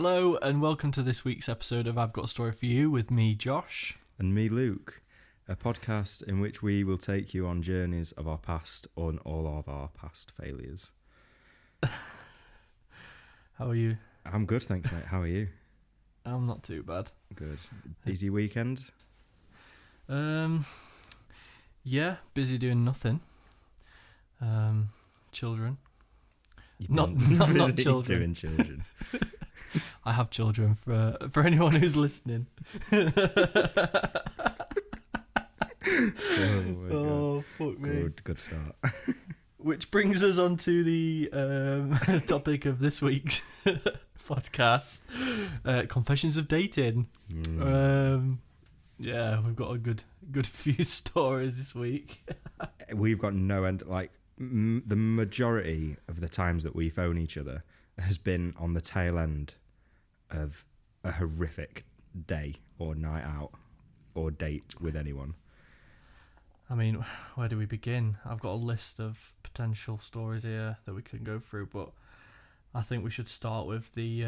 Hello and welcome to this week's episode of I've Got a Story for You with me, Josh. And me, Luke. A podcast in which we will take you on journeys of our past and all of our past failures. How are you? I'm good, thanks, mate. How are you? I'm not too bad. Good. Busy weekend? Yeah, busy doing nothing. Children. Not children. Doing children. I have children for anyone who's listening. Oh, fuck me. Good start. Which brings us on to the topic of this week's podcast, confessions of dating. Yeah, we've got a good few stories this week. We've got no end. Like the majority of the times that we phone each other has been on the tail end of a horrific day or night out or date with anyone. I mean, where do we begin? I've got a list of potential stories here that we can go through, but I think we should start with the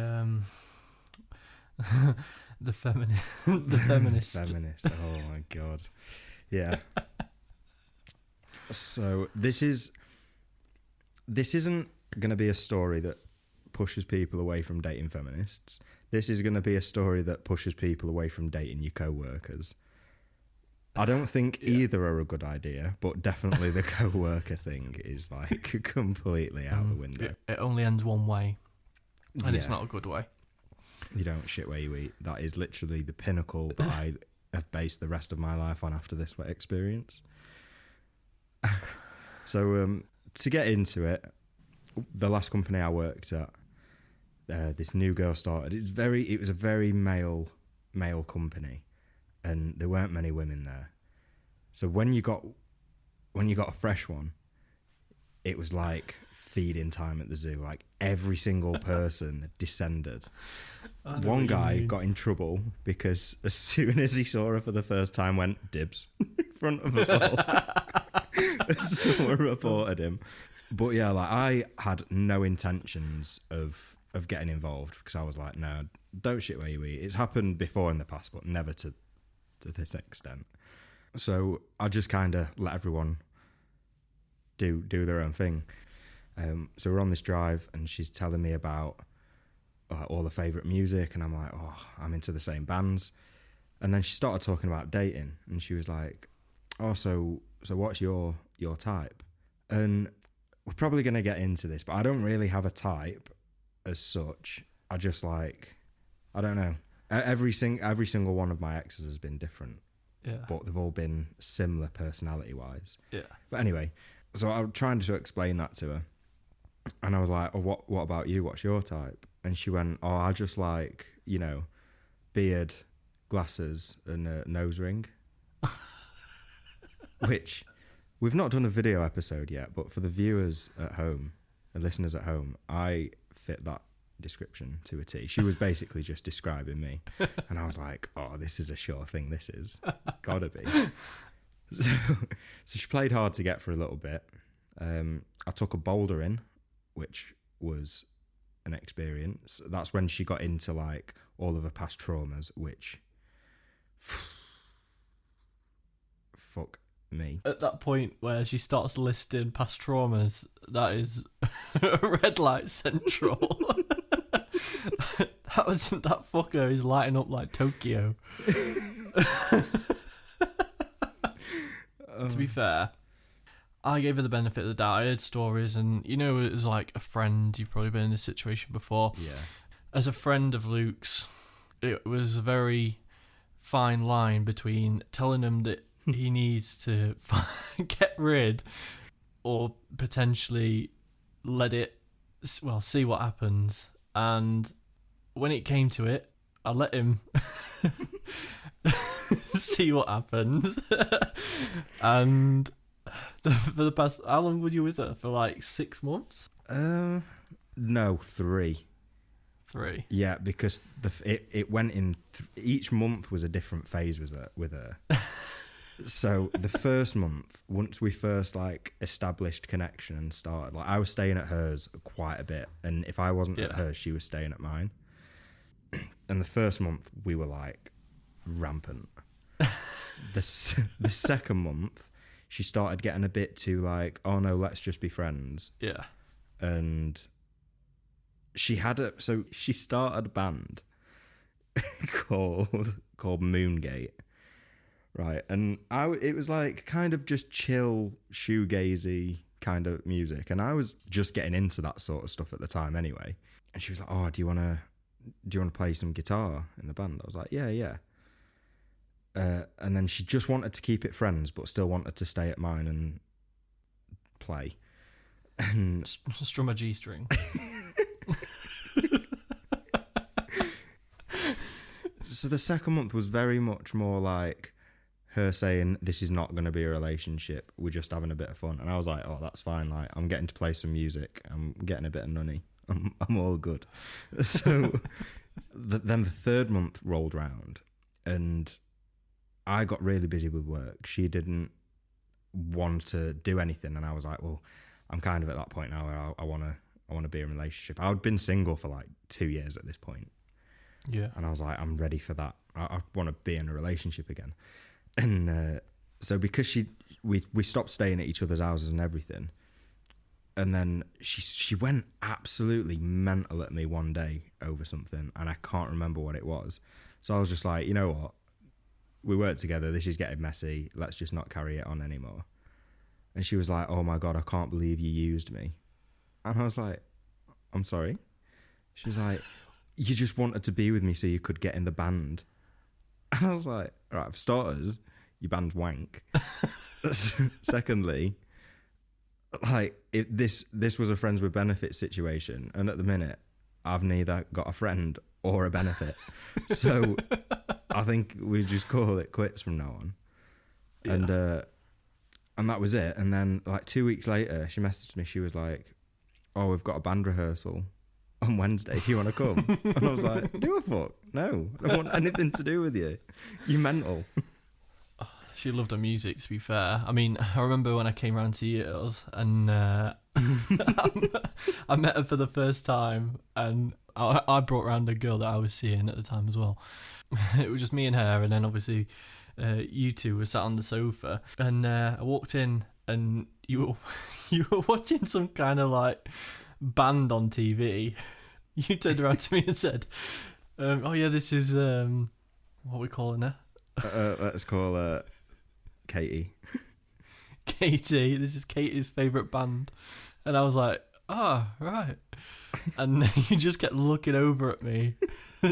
the feminist. Feminist. Oh my god. Yeah. So this isn't going to be a story that pushes people away from dating feminists. This is going to be a story that pushes people away from dating your co-workers. I don't think either are a good idea, but definitely the co-worker thing is like completely out the window. It only ends one way, and it's not a good way. You don't shit where you eat. That is literally the pinnacle that I have based the rest of my life on after this experience. So to get into it, the last company I worked at, this new girl started. It was a very male company, and there weren't many women there. So when you got a fresh one, it was like feeding time at the zoo. Like every single person descended. One guy got in trouble because as soon as he saw her for the first time, went dibs in front of us all. Someone reported him. But yeah, like I had no intentions of getting involved because I was like, no, don't shit where you eat. It's happened before in the past, but never to this extent. So I just kind of let everyone do their own thing. So we're on this drive and she's telling me about all the favourite music, and I'm like, oh, I'm into the same bands. And then she started talking about dating, and she was like, oh, so what's your type? And we're probably going to get into this, but I don't really have a type as such. I just like, I don't know. Every single one of my exes has been different. Yeah. But they've all been similar personality-wise. Yeah. But anyway, so I'm trying to explain that to her. And I was like, oh, what about you? What's your type? And she went, oh, I just like, beard, glasses, and a nose ring. Which, we've not done a video episode yet, but for the viewers at home, and listeners at home, I fit that description to a T. She was basically just describing me. And I was like, oh, this is a sure thing, this is. Gotta be. So she played hard to get for a little bit. I took a boulder in, which was an experience. That's when she got into like all of her past traumas, which fuck me. At that point where she starts listing past traumas, that is red light central. That fucker is lighting up like Tokyo. To be fair, I gave her the benefit of the doubt. I heard stories, and it was like a friend. You've probably been in this situation before. Yeah. As a friend of Luke's, it was a very fine line between telling him that he needs to get rid, or potentially let it, see what happens. And when it came to it, I let him see what happens. And for the past, how long were you with her? For like 6 months? No, 3. 3. Yeah, because it went in. Each month was a different phase with her. So the first month, once we first like established connection and started, like I was staying at hers quite a bit, and if I wasn't at hers, she was staying at mine. And the first month we were like rampant. The second month she started getting a bit too like, oh no, let's just be friends. Yeah. And she started a band called Moongate, right? And it was like kind of just chill shoegazy kind of music, and I was just getting into that sort of stuff at the time anyway. And she was like, oh, do you want to play some guitar in the band? I was like, yeah. And then she just wanted to keep it friends, but still wanted to stay at mine and play. And strum a G string. So the second month was very much more like her saying, this is not going to be a relationship, we're just having a bit of fun. And I was like, oh, that's fine, like I'm getting to play some music, I'm getting a bit of nunny, I'm all good. So then the third month rolled round and I got really busy with work. She didn't want to do anything, and I was like, well, I'm kind of at that point now where I want to be in a relationship. I'd been single for like 2 years at this point. Yeah. And I was like, I'm ready for that. I want to be in a relationship again. And so because we stopped staying at each other's houses and everything, and then she went absolutely mental at me one day over something, and I can't remember what it was. So I was just like, you know what? We work together. This is getting messy. Let's just not carry it on anymore. And she was like, oh my God, I can't believe you used me. And I was like, I'm sorry. She was like, you just wanted to be with me so you could get in the band. And I was like, all right, for starters, your band's wank. Secondly, like, if this was a friends with benefits situation, and at the minute, I've neither got a friend or a benefit. So I think we just call it quits from now on. Yeah. And that was it. And then like 2 weeks later, she messaged me. She was like, oh, we've got a band rehearsal on Wednesday. Do you want to come? And I was like, do a fuck? No, I don't want anything to do with you. You mental. She loved her music, to be fair. I mean, I remember when I came round to yours and I met her for the first time, and I brought round a girl that I was seeing at the time as well. It was just me and her, and then obviously you two were sat on the sofa, and I walked in and you were watching some kind of like band on TV. You turned around to me and said, oh yeah, this is what are we calling her? Let's call her Katie. Katie, this is Katie's favourite band. And I was like, oh, right. And he just kept looking over at me,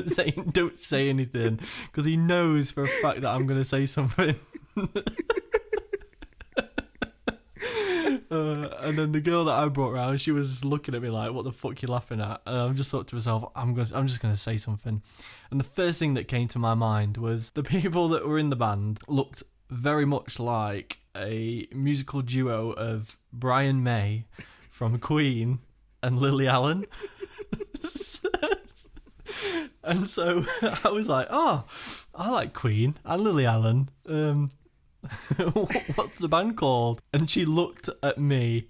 saying, don't say anything, because he knows for a fact that I'm going to say something. And then the girl that I brought round, she was looking at me like, what the fuck you laughing at? And I just thought to myself, I'm just going to say something. And the first thing that came to my mind was the people that were in the band looked very much like a musical duo of Brian May from Queen and Lily Allen. And so I was like, oh, I like Queen and Lily Allen. What's the band called? And she looked at me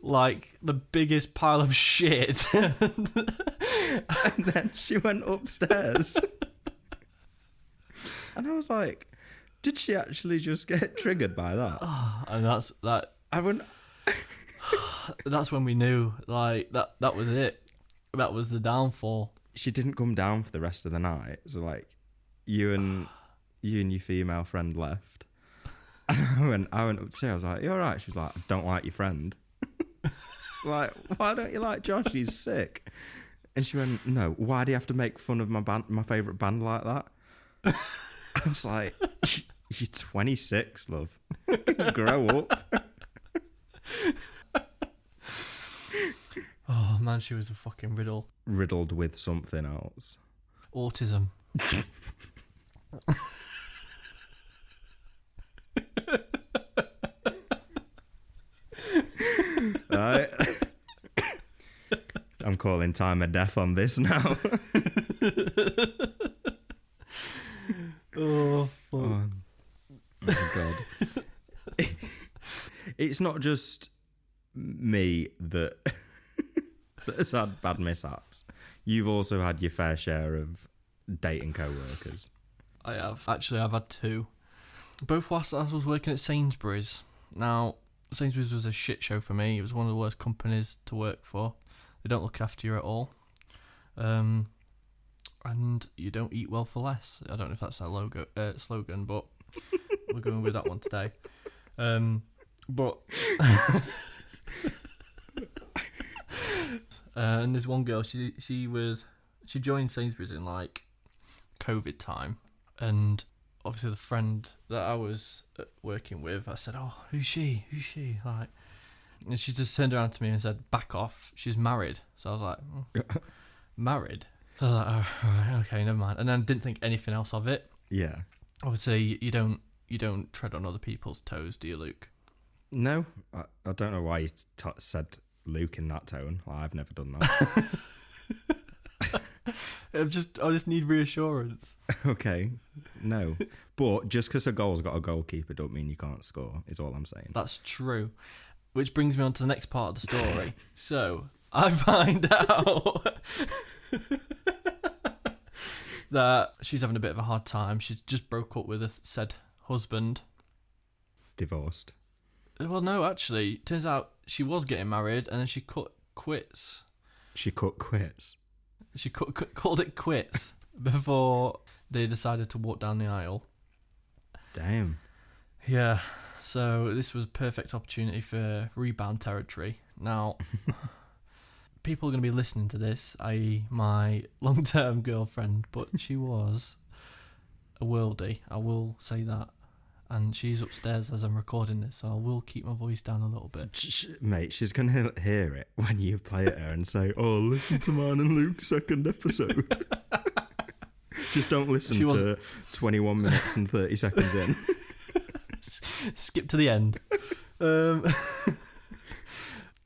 like the biggest pile of shit. And then she went upstairs. And I was like, did she actually just get triggered by that? And that's when we knew, like, that was it. That was the downfall. She didn't come down for the rest of the night. So like you and your female friend left. And I went up to her, I was like, you alright? She was like, I don't like your friend. Like, why don't you like Josh? He's sick. And she went, no, why do you have to make fun of my favourite band like that? I was like, you're 26, love. Grow up. Oh man, she was a fucking riddle. Riddled with something else. Autism. Right. I'm calling time of death on this now. Oh, fuck. Oh my God. It's not just me that has had bad mishaps. You've also had your fair share of dating co-workers? I have. Actually, I've had two. Both whilst I was working at Sainsbury's. Now, Sainsbury's was a shit show for me. It was one of the worst companies to work for. They don't look after you at all. And you don't eat well for less. I don't know if that's their slogan, but we're going with that one today. But and there's one girl. She joined Sainsbury's in like COVID time, and obviously the friend that I was working with, I said, "Oh, who's she? Who's she?" Like, and she just turned around to me and said, "Back off. She's married." So I was like, "Married?" So I was like, "Oh, right, okay, never mind." And then didn't think anything else of it. Yeah. Obviously, you don't tread on other people's toes, do you, Luke? No, I don't know why you said Luke in that tone. Well, I've never done that. I just need reassurance. Okay, no. But just because a goal's got a goalkeeper don't mean you can't score, is all I'm saying. That's true. Which brings me on to the next part of the story. So, I find out that she's having a bit of a hard time. She's just broke up with said husband. Divorced. Well, no, actually. Turns out she was getting married and then she cut quits. She cut quits? She called it quits before they decided to walk down the aisle. Damn. Yeah, so this was a perfect opportunity for rebound territory. Now, people are going to be listening to this, i.e. my long-term girlfriend, but she was a worldie, I will say that. And she's upstairs as I'm recording this, so I will keep my voice down a little bit. Mate, she's going to hear it when you play it her and say, "Oh, listen to mine and Luke's second episode." Just don't listen to 21 minutes and 30 seconds in. Skip to the end. So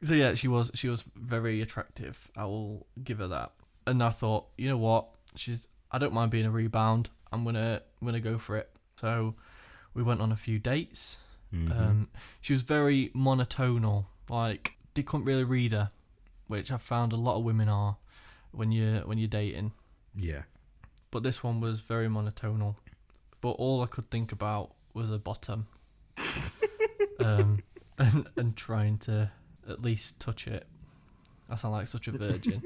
yeah, she was very attractive. I will give her that. And I thought, you know what? I don't mind being a rebound. I'm gonna go for it. So we went on a few dates. Mm-hmm. She was very monotonal. Like, they couldn't really read her, which I found a lot of women are when you're dating. Yeah. But this one was very monotonal. But all I could think about was a bottom. And trying to at least touch it. I sound like such a virgin.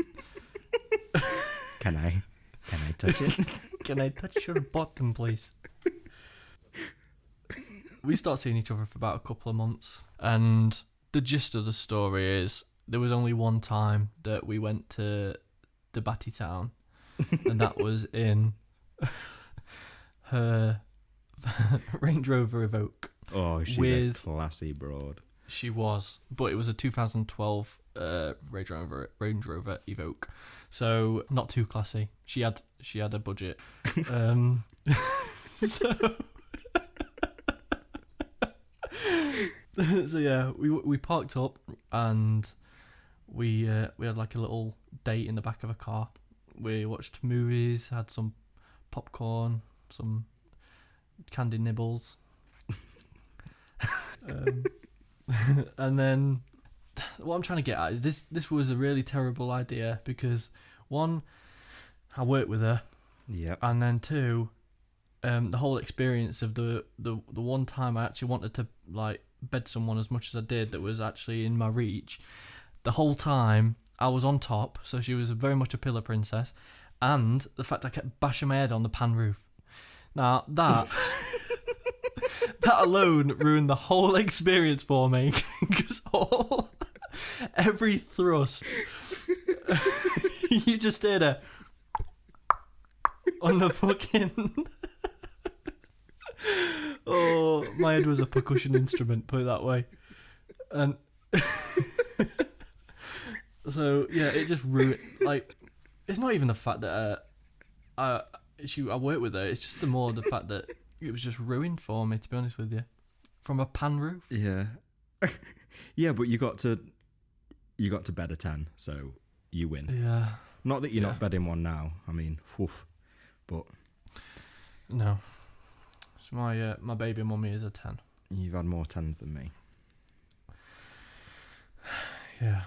Can I touch it? Can I touch your bottom, please? We started seeing each other for about a couple of months, and the gist of the story is there was only one time that we went to the Batty Town, and that was in her Range Rover Evoque. Oh, she's a classy broad. She was, but it was a 2012 Range Rover Evoque, so not too classy. She had a budget. So yeah, we parked up and we had like a little date in the back of a car. We watched movies, had some popcorn, some candy nibbles. And then what I'm trying to get at is this was a really terrible idea because one, I worked with her. Yeah. And then two, the whole experience of the one time I actually wanted to like bed someone as much as I did that was actually in my reach, the whole time I was on top, so she was very much a pillar princess, and the fact I kept bashing my head on the pan roof. Now that that alone ruined the whole experience for me because every thrust you just did a on the fucking oh, my head was a percussion instrument, put it that way. And so yeah, it just ruined. Like, it's not even the fact that I worked with her. It's just the fact that it was just ruined for me, to be honest with you, from a pan roof. Yeah, yeah, but you got to bed a 10, so you win. Yeah. Not that you're not bedding one now. I mean, woof, but no. So my baby mummy is a 10. You've had more 10s than me. Yeah.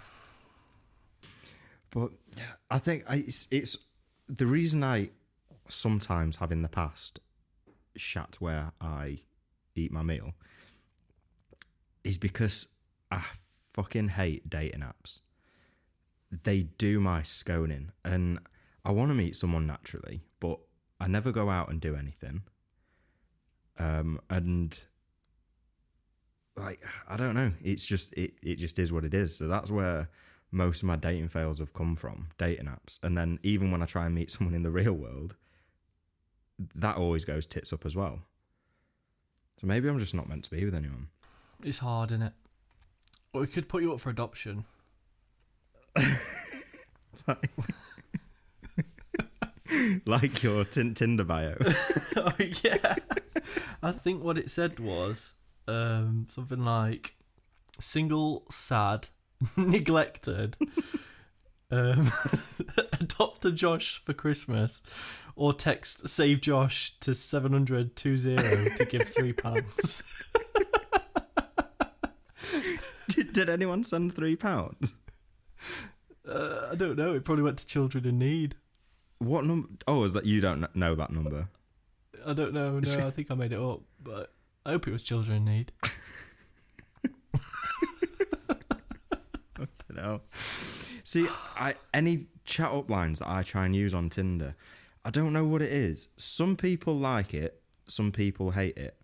But I think it's the reason I sometimes have in the past shat where I eat my meal is because I fucking hate dating apps. They do my sconing, and I want to meet someone naturally, but I never go out and do anything. And like, I don't know, it's just it just is what it is. So that's where most of my dating fails have come from, dating apps. And then even when I try and meet someone in the real world, that always goes tits up as well. So maybe I'm just not meant to be with anyone. It's hard, isn't it? Well, we could put you up for adoption. Like your Tinder bio. Oh, yeah. I think what it said was something like single, sad, neglected, adopt a Josh for Christmas, or text save Josh to 70020 to give £3. Did anyone send £3? I don't know. It probably went to children in need. What number? Oh, is that you don't know that number? I don't know. No, I think I made it up, but I hope it was children in need. No. See, any chat up lines that I try and use on Tinder, I don't know what it is. Some people like it, some people hate it.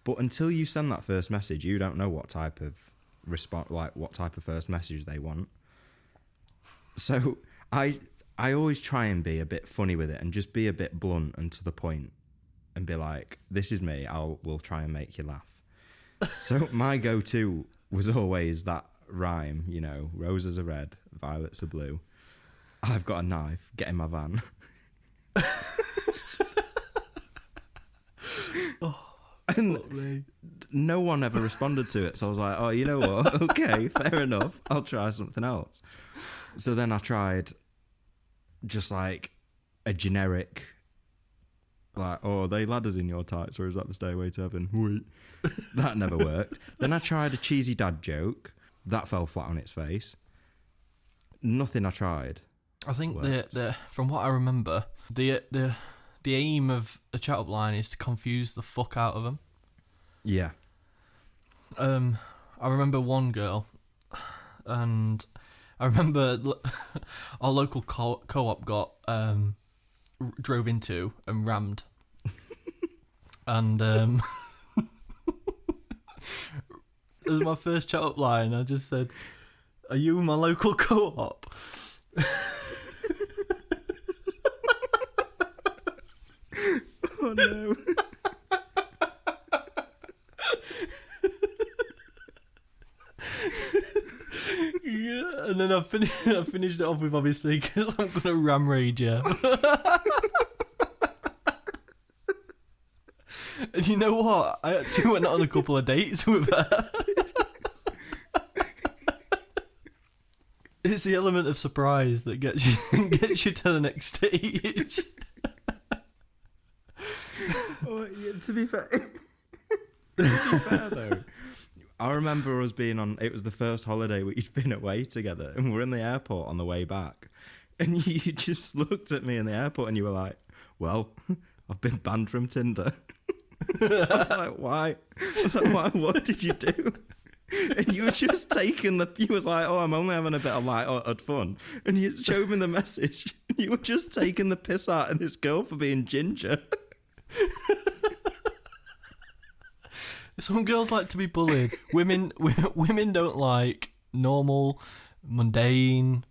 But until you send that first message, you don't know what type of response, like what type of first message they want. So I always try and be a bit funny with it and just be a bit blunt and to the point and be like, this is me, we'll try and make you laugh. So my go-to was always that rhyme, you know, roses are red, violets are blue. I've got a knife, get in my van. And no one ever responded to it, so I was like, oh, you know what? Okay, fair enough. I'll try something else. So then I tried just like a generic, like, oh, are they ladders in your tights, or is that the stairway to heaven? Wait. That never worked. Then I tried a cheesy dad joke. That fell flat on its face. Nothing I tried. I think the from what I remember, the aim of a chat up line is to confuse the fuck out of them. Yeah. I remember one girl, and I remember our local co-op got drove into and rammed, and as my first chat up line, I just said, "Are you my local co-op?" Oh no. Yeah, and then I finished it off with, obviously, because I'm going to ram raid you. And you know what? I actually went on a couple of dates with her. It's the element of surprise that gets you to the next stage. Oh, yeah, to be fair though, I remember us being on, it was the first holiday we'd been away together, and we're in the airport on the way back, and you just looked at me in the airport and you were like, well, I've been banned from Tinder. So I was like, why? I was like, why? What did you do? And you were just taking you was like, oh, I'm only having a bit of light-hearted fun. And you showed me the message. You were just taking the piss out of this girl for being ginger. Some girls like to be bullied. Women don't like normal, mundane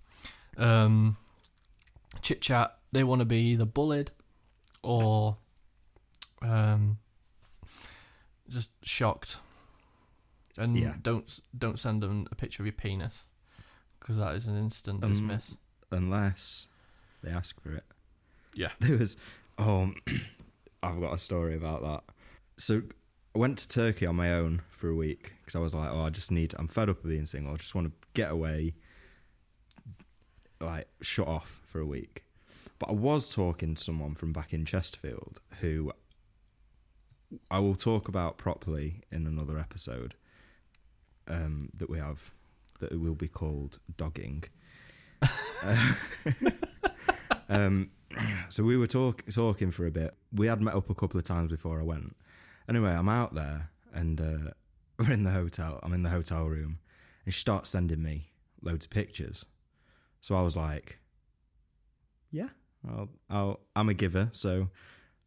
chit chat. They want to be either bullied or just shocked. And yeah. don't send them a picture of your penis, because that is an instant dismiss. Unless they ask for it. Yeah. There was, I've got a story about that. So I went to Turkey on my own for a week because I was like, I'm fed up of being single. I just want to get away, like shut off for a week. But I was talking to someone from back in Chesterfield who I will talk about properly in another episode that we have, that will be called dogging. So we were talking for a bit. We had met up a couple of times before I went. Anyway, I'm out there and we're in the hotel. I'm in the hotel room and she starts sending me loads of pictures. So I was like, yeah, I'm a giver, so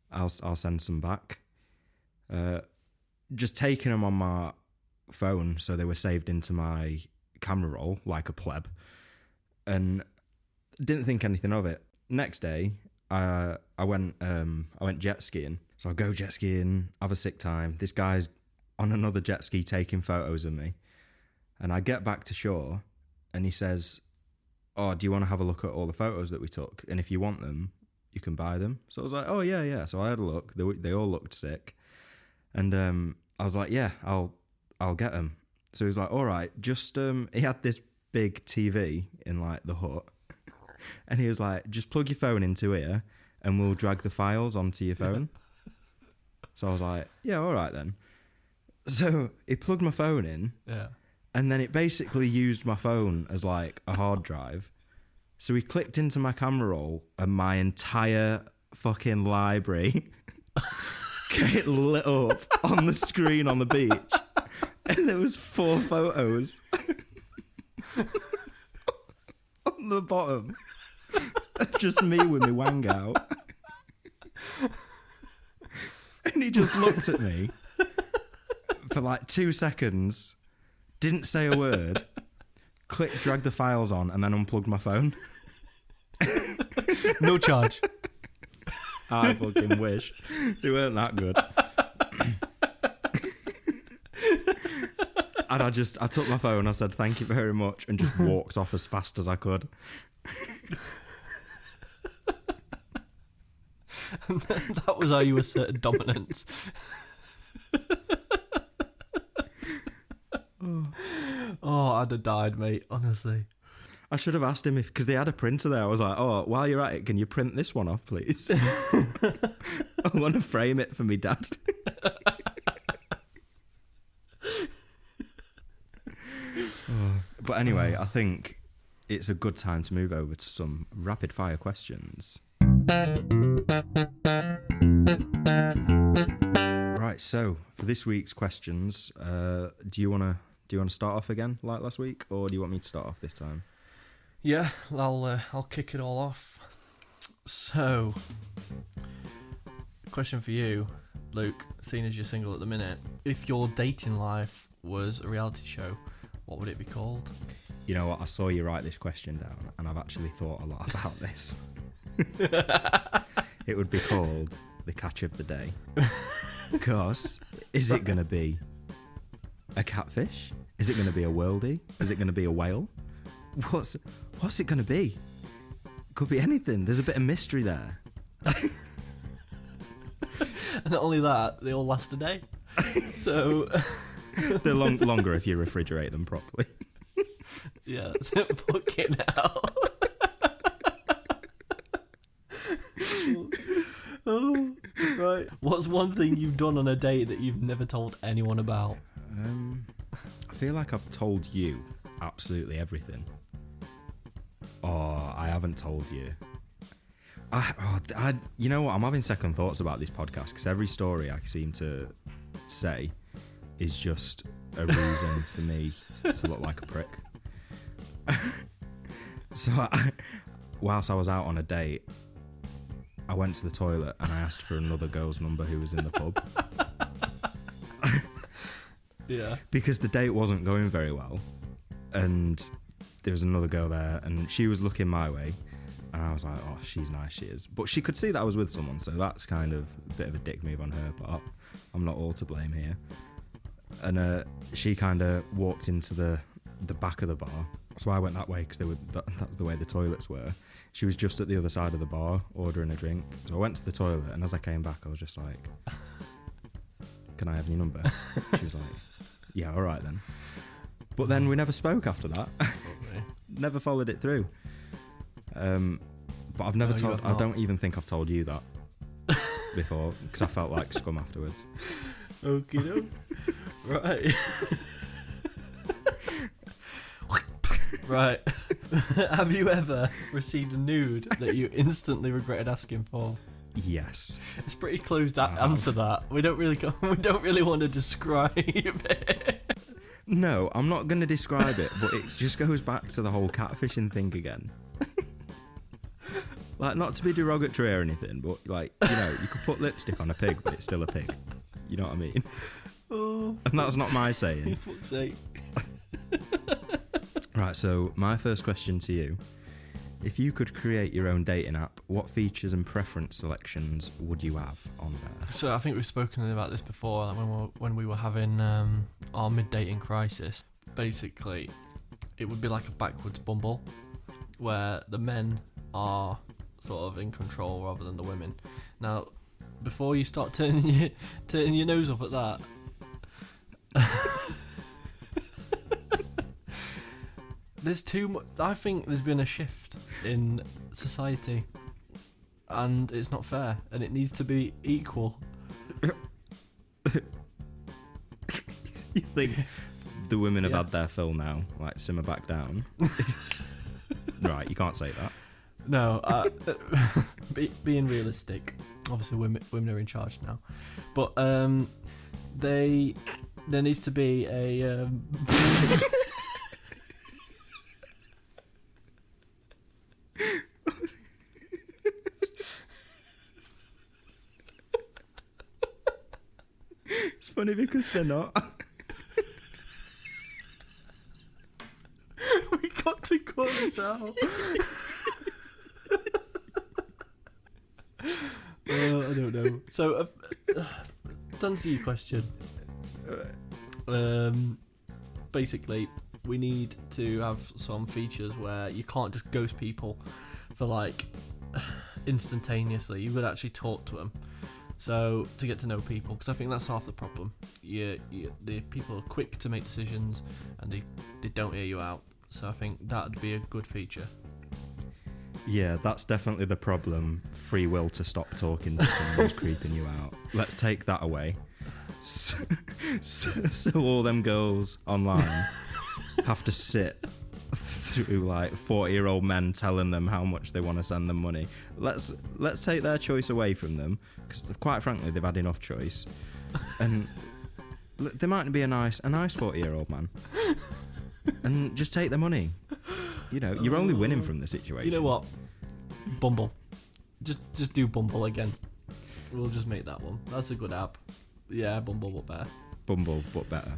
I'll send some back. Just taking them on my phone, so they were saved into my camera roll like a pleb, and didn't think anything of it. Next day, I went jet skiing. So I go jet skiing, have a sick time. This guy's on another jet ski taking photos of me, and I get back to shore, and he says, "Oh, do you want to have a look at all the photos that we took? And if you want them, you can buy them." So I was like, "Oh yeah." So I had a look. They all looked sick, and I was like, "Yeah, I'll get them." So he was like, "All right, just he had this big TV in like the hut, and he was like, "Just plug your phone into here, and we'll drag the files onto your phone." So I was like, "Yeah, all right then." So he plugged my phone in, and then it basically used my phone as like a hard drive. So he clicked into my camera roll, and my entire fucking library get lit up on the screen on the beach. And there was 4 photos on the bottom of just me with my wang out. And he just looked at me for like 2 seconds, didn't say a word, clicked, dragged the files on, and then unplugged my phone. No charge. I fucking wish. They weren't that good. And I took my phone, I said thank you very much, and just walked off as fast as I could. And that was how you asserted dominance. Oh, I'd have died, mate, honestly. I should have asked him because they had a printer there. I was like, "Oh, while you're at it, can you print this one off, please? I want to frame it for me dad." But anyway, I think it's a good time to move over to some rapid fire questions. Right, so for this week's questions, do you want to start off again like last week, or do you want me to start off this time? Yeah, I'll kick it all off. So, question for you, Luke, seeing as you're single at the minute, if your dating life was a reality show, what would it be called? You know what, I saw you write this question down, and I've actually thought a lot about this. It would be called The Catch of the Day. Because, is it going to be a catfish? Is it going to be a worldie? Is it going to be a whale? What's it going to be? Could be anything. There's a bit of mystery there. And not only that, they all last a day. So they're longer if you refrigerate them properly. Yeah, fucking hell. Oh, right. What's one thing you've done on a date that you've never told anyone about? I feel like I've told you absolutely everything. Oh, I haven't told you. You know what? I'm having second thoughts about this podcast because every story I seem to say is just a reason for me to look like a prick. So, whilst I was out on a date, I went to the toilet and I asked for another girl's number who was in the pub. Yeah. Because the date wasn't going very well, and there was another girl there, and she was looking my way, and I was like, "Oh, she's nice, she is." But she could see that I was with someone, so that's kind of a bit of a dick move on her part. I'm not all to blame here. And she kind of walked into the back of the bar, so I went that way because that's the way the toilets were. She was just at the other side of the bar ordering a drink, so I went to the toilet, and as I came back, I was just like, "Can I have your number?" She was like, "Yeah, all right then." But then we never spoke after that. Never followed it through. But I've never told. I don't even think I've told you that before because I felt like scum afterwards. Okie doke. Right. Right. Have you ever received a nude that you instantly regretted asking for? Yes. It's pretty closed answer that. We don't really want to describe it. No, I'm not going to describe it, but it just goes back to the whole catfishing thing again. Like, not to be derogatory or anything, but, like, you know, you could put lipstick on a pig, but it's still a pig. You know what I mean? Oh, And that's not my saying. for fuck's sake. Right, so my first question to you. If you could create your own dating app, what features and preference selections would you have on there? So I think we've spoken about this before, like when we were having our mid-dating crisis. Basically, it would be like a backwards Bumble, where the men are sort of in control rather than the women. Now, before you start turning your nose up at that, there's too much. I think there's been a shift in society, and it's not fair, and it needs to be equal. You think the women have had their fill now? Like, simmer back down? Right, you can't say that. No, being realistic. Obviously, women are in charge now, but there needs to be a. It's funny because they're not. We got to cut this out. I don't know. So, to answer your question, basically, we need to have some features where you can't just ghost people for like instantaneously. You would actually talk to them. So to get to know people, because I think that's half the problem. The people are quick to make decisions, and they don't hear you out. So I think that'd be a good feature. Yeah, that's definitely the problem. Free will to stop talking to someone who's creeping you out. Let's take that away. So all them girls online have to sit through like 40-year-old men telling them how much they want to send them money. Let's take their choice away from them, because quite frankly they've had enough choice, and there might be a nice 40-year-old man, and just take the money. You know, you're only winning from the situation. You know what? Bumble. Just do Bumble again. We'll just make that one. That's a good app. Yeah, Bumble but better. Bumble but better.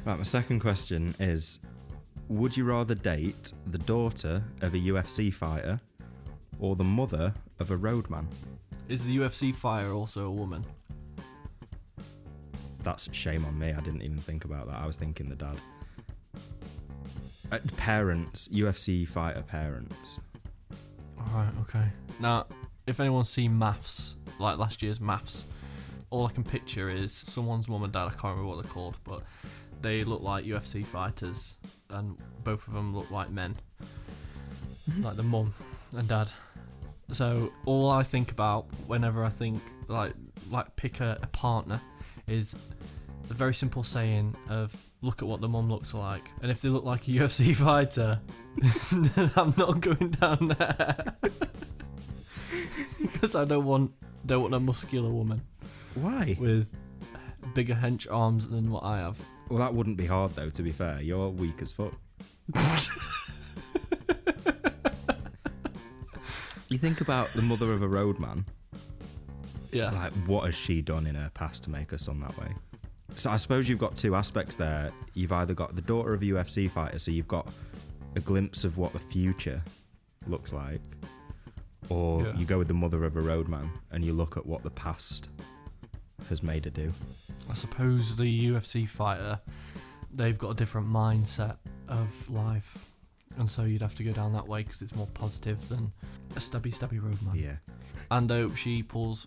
Right, my second question is, would you rather date the daughter of a UFC fighter or the mother of a roadman? Is the UFC fighter also a woman? That's shame on me. I didn't even think about that. I was thinking the dad. Parents, UFC fighter parents. Alright, okay. Now, if anyone's seen Maths, like last year's Maths, all I can picture is someone's mum and dad, I can't remember what they're called, but they look like UFC fighters, and both of them look like men. Like the mum and dad. So all I think about whenever I think like pick a partner is the very simple saying of look at what the mum looks like, and if they look like a UFC fighter, then I'm not going down there. Because I don't want a muscular woman. Why? With bigger hench arms than what I have. Well, that wouldn't be hard though, to be fair. You're weak as fuck. You think about the mother of a roadman. Yeah. Like, what has she done in her past to make her son that way? So I suppose you've got two aspects there. You've either got the daughter of a UFC fighter, so you've got a glimpse of what the future looks like, or you go with the mother of a roadman and you look at what the past has made her do. I suppose the UFC fighter, they've got a different mindset of life, and so you'd have to go down that way because it's more positive than a stubby roadman. Yeah. And I hope she puts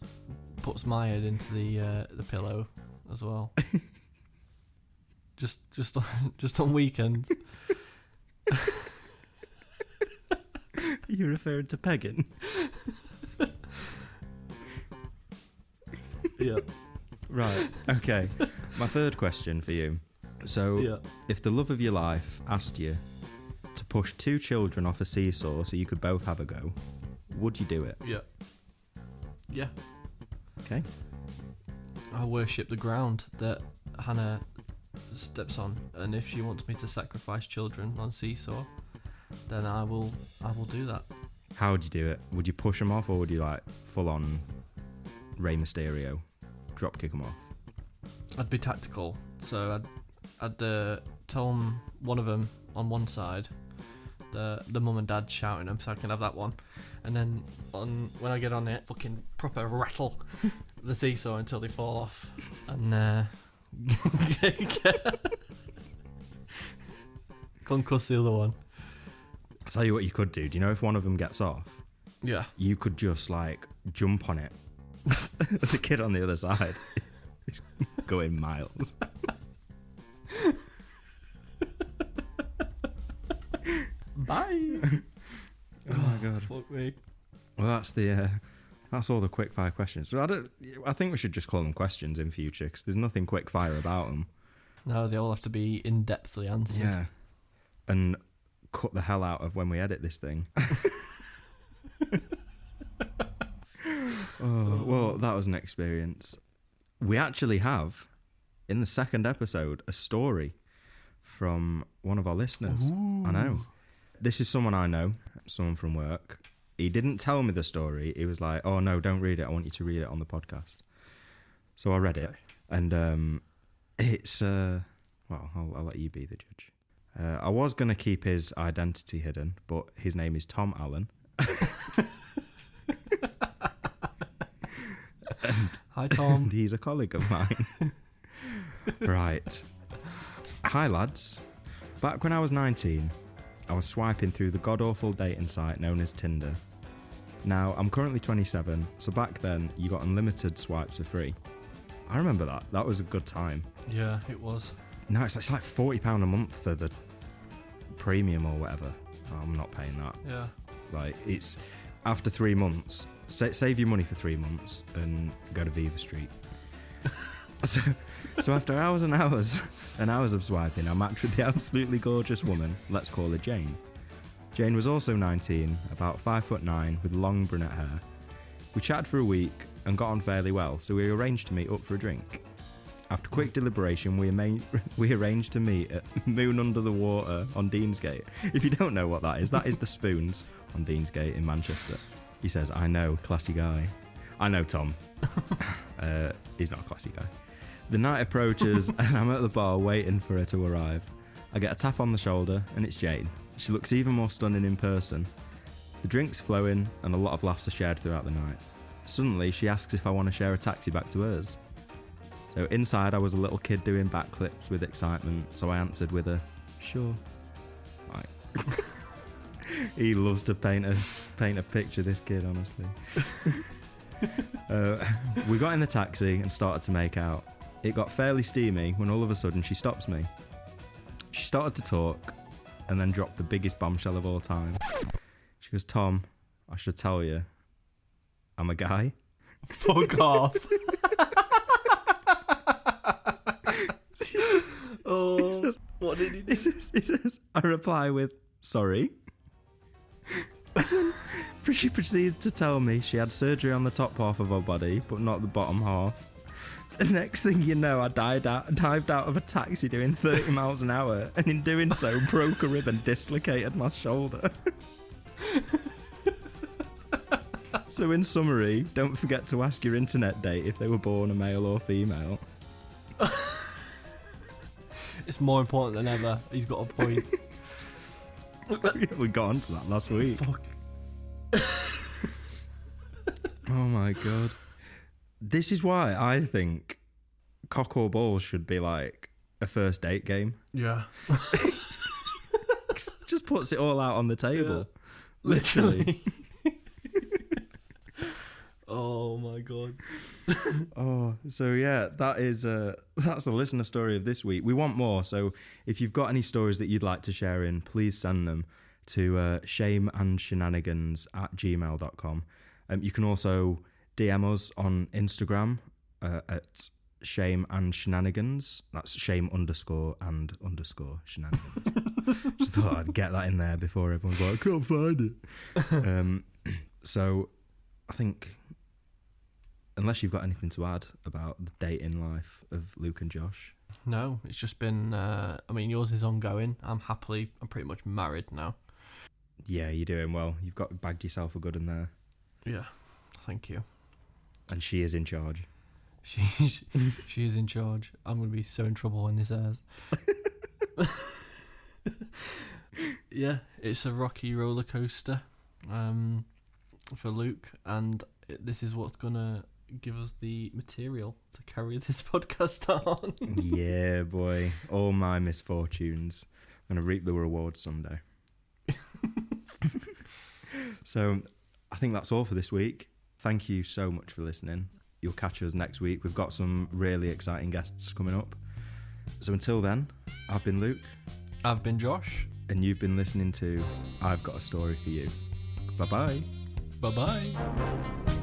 my head into the pillow as well. just on weekends. You're referring to pegging? Yeah. Right, okay. My third question for you. So, if the love of your life asked you to push 2 children off a seesaw so you could both have a go, would you do it? Yeah. Yeah. Okay. I worship the ground that Hannah steps on, and if she wants me to sacrifice children on seesaw, then I will do that. How would you do it? Would you push them off, or would you like full on Rey Mysterio, drop kick them off? I'd be tactical, so I'd tell them, one of them on one side, the mum and dad shouting them, so I can have that one, and then when I get on it, fucking proper rattle the seesaw until they fall off, and concuss the other one. I'll tell you what you could do. Do you know if one of them gets off? Yeah. You could just like jump on it. The kid on the other side going miles. Bye. Oh my god. Fuck me. Well, that's all the quick fire questions. So I think we should just call them questions in future, because there's nothing quick fire about them. No, they all have to be in-depthly answered. Yeah. And cut the hell out of when we edit this thing. Oh, well, that was an experience. We actually have, in the second episode, a story from one of our listeners. Ooh. I know. This is someone I know, someone from work. He didn't tell me the story. He was like, oh, no, don't read it. I want you to read it on the podcast. So I read it. And it's... well, I'll let you be the judge. I was going to keep his identity hidden, but his name is Tom Allen. Hi, Tom. And he's a colleague of mine. Right. Hi, lads. Back when I was 19, I was swiping through the god-awful dating site known as Tinder. Now, I'm currently 27, so back then, you got unlimited swipes for free. I remember that. That was a good time. Yeah, it was. No, it's like £40 a month for the premium or whatever. I'm not paying that. Yeah. Like, it's after 3 months. Save your money for 3 months and go to Viva Street. So after hours and hours and hours of swiping, I matched with the absolutely gorgeous woman. Let's call her Jane. Jane was also 19, about 5'9", with long brunette hair. We chatted for a week and got on fairly well, so we arranged to meet up for a drink. After quick deliberation, we arranged to meet at Moon Under the Water on Deansgate. If you don't know what that is the Spoons on Deansgate in Manchester. He says, I know, classy guy. I know, Tom. He's not a classy guy. The night approaches and I'm at the bar waiting for her to arrive. I get a tap on the shoulder and it's Jane. She looks even more stunning in person. The drink's flowing and a lot of laughs are shared throughout the night. Suddenly, she asks if I want to share a taxi back to hers. So inside, I was a little kid doing backflips with excitement, so I answered with a, sure. Right. He loves to paint a picture, this kid, honestly. We got in the taxi and started to make out. It got fairly steamy when all of a sudden she stops me. She started to talk and then dropped the biggest bombshell of all time. She goes, Tom, I should tell you, I'm a guy. Fuck off. Oh, says, what did he do? He says, I reply with, sorry. She proceeds to tell me she had surgery on the top half of her body, but not the bottom half. The next thing you know, I dived out of a taxi doing 30 miles an hour, and in doing so, broke a rib and dislocated my shoulder. So in summary, don't forget to ask your internet date if they were born a male or female. It's more important than ever. He's got a point. We got onto that last week. Fuck. Oh my god. This is why I think cock or balls should be like a first date game. Yeah. Just puts it all out on the table. Yeah. Literally. Oh my god. Oh, so yeah, that's the listener story of this week. We want more, so if you've got any stories that you'd like to share in, please send them to shameandshenanigans@gmail.com. You can also DM us on Instagram at ShameAndShenanigans. That's shame_and_shenanigans. Just thought I'd get that in there before everyone's like, I can't find it. So I think, unless you've got anything to add about the dating life of Luke and Josh. No, it's just been, yours is ongoing. I'm pretty much married now. Yeah, you're doing well. You've bagged yourself a good one there. Yeah, thank you. And she is in charge. She is in charge. I'm going to be so in trouble when this airs. Yeah, it's a rocky roller coaster for Luke, and this is what's going to give us the material to carry this podcast on. Yeah, boy. All my misfortunes. I'm going to reap the rewards someday. So I think that's all for this week. Thank you so much for listening. You'll catch us next week. We've got some really exciting guests coming up. So until then, I've been Luke. I've been Josh. And you've been listening to I've Got a Story for You. Bye-bye. Bye-bye.